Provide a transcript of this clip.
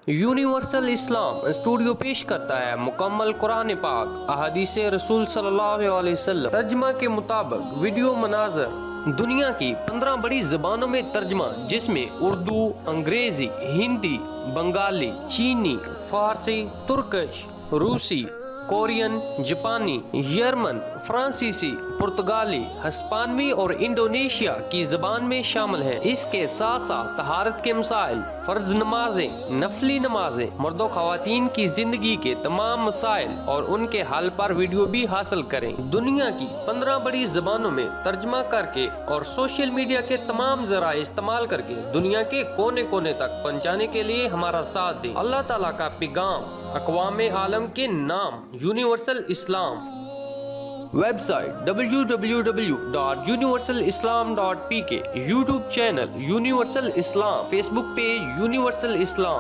Universal इस्लाम studio पेश करता है मुकम्मल कुरान पाक, अहादीस रसूल सल्लल्लाहु अलैहि वसल्लम तर्जमा के मुताबिक वीडियो मनाजर दुनिया की 15 बड़ी जबानों में तर्जमा, जिसमें उर्दू, अंग्रेजी, हिंदी, बंगाली, चीनी, फारसी, तुर्किश, रूसी, कोरियन, जापानी, यर्मन, फ्रांसीसी, पुर्तगाली, हिस्पानवी और इंडोनेशिया की ज़बान में शामिल है। इसके साथ साथ तहारत के मसाइल, फ़र्ज नमाजें, नफली नमाजें, मर्दों ख़वातीन की ज़िंदगी के तमाम मसाइल और उनके हल पर वीडियो भी हासिल करें। दुनिया की 15 बड़ी ज़बानों में तर्जमा करके और सोशल मीडिया के तमाम ज़राए इस्तेमाल करके दुनिया के कोने कोने तक पहुँचाने के लिए हमारा साथ दें। अल्लाह ताला का पैगाम अक़वाम आलम के नाम Universal Islam. Website www.universalislam.pk, YouTube channel Universal Islam, Facebook page Universal इस्लाम।